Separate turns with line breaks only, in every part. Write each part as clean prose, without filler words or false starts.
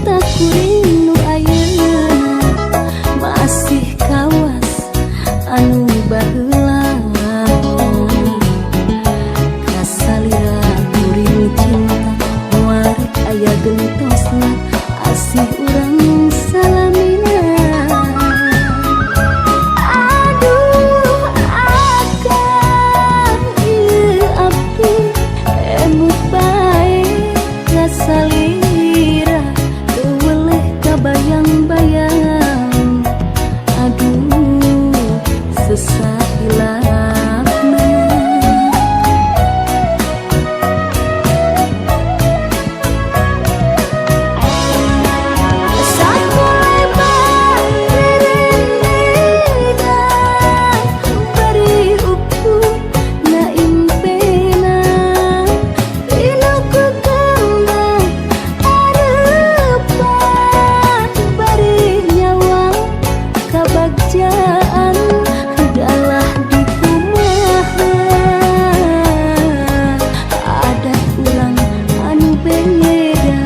Cintaku rindu ayeuna masih kawas anu baheula. Kasalira kuring cinta muarek aya gentosna asih urang salamina. Aduh akang ieu abdi emut bae kasalira teu weleh kabayang-bayang. Aduh sesak hilafna. Sakolai barerena bari ukur na impena pinu ku kembang arepan bari nyawa kabagjaan galah di kumaha adat ulang anu beda.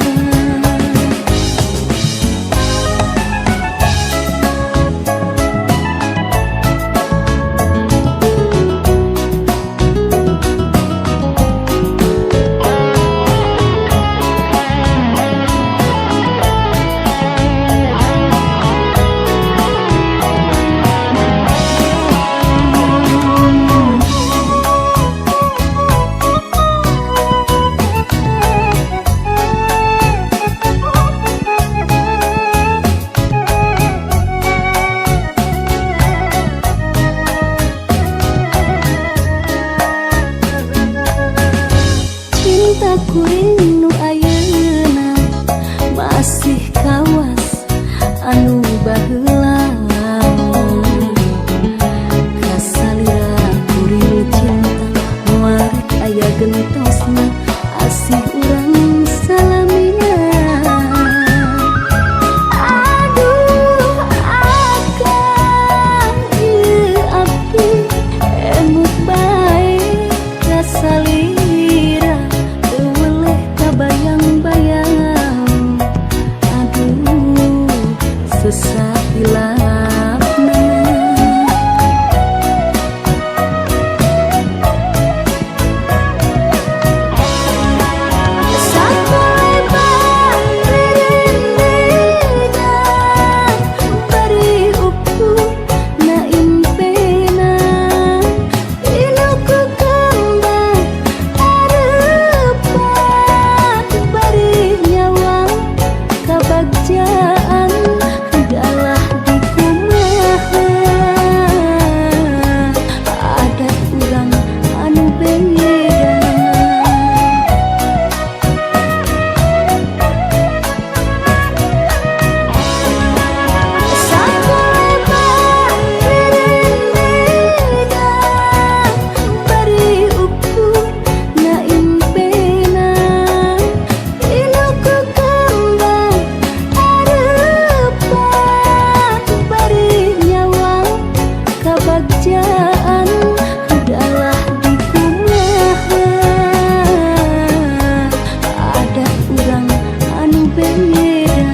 Cintaku rindu ayeuna masih kawas anu baheula. Kasalira kuring cinta muarek aya gentosna asih urang salamina. Aduh akang ieu abdi emut bae kasalira teu weleh kabayang-bayang. Aduh sesak hilafna. Sakolai barerena bari ukur na impena pinu ku kembang arepan bari nyawa kabagjaan galah di kumaha adat urang anu beda. Sakolai barerena bari ukur na impena pinu ku kembang arepan bari nyawa kabagjaan galah di kumaha adat urang anu beda.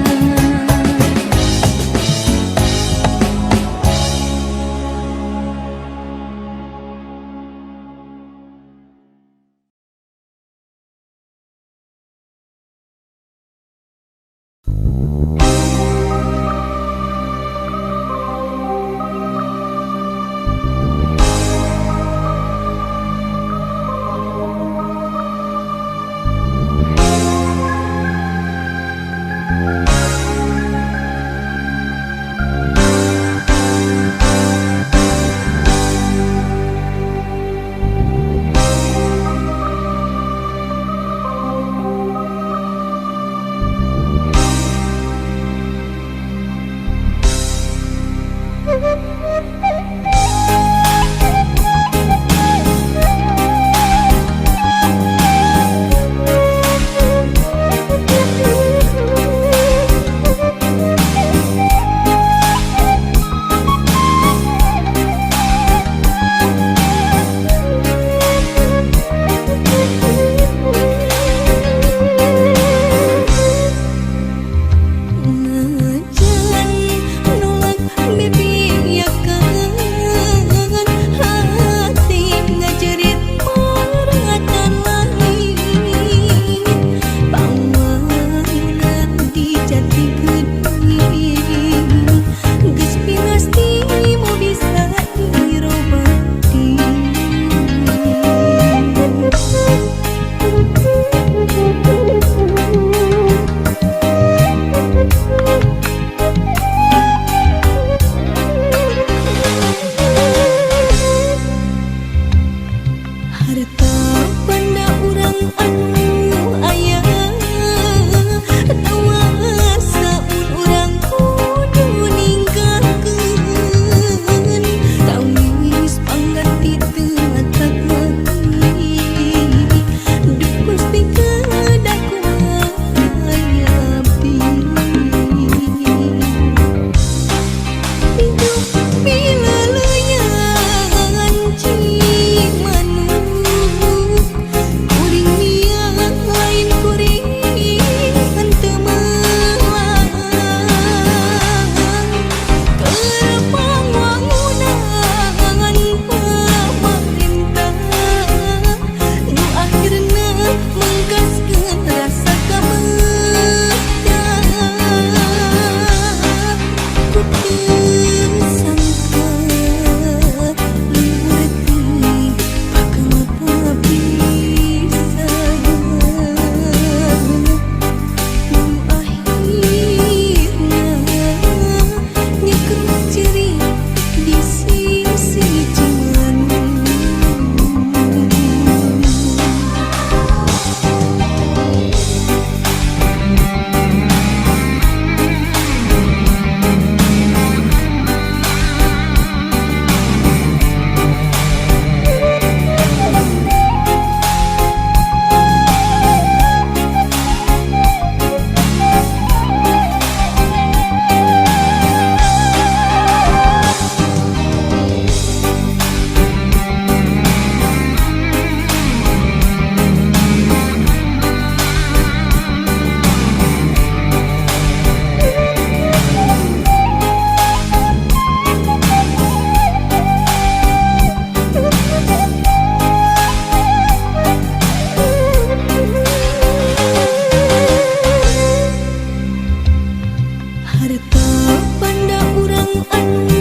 Harta panda urang anu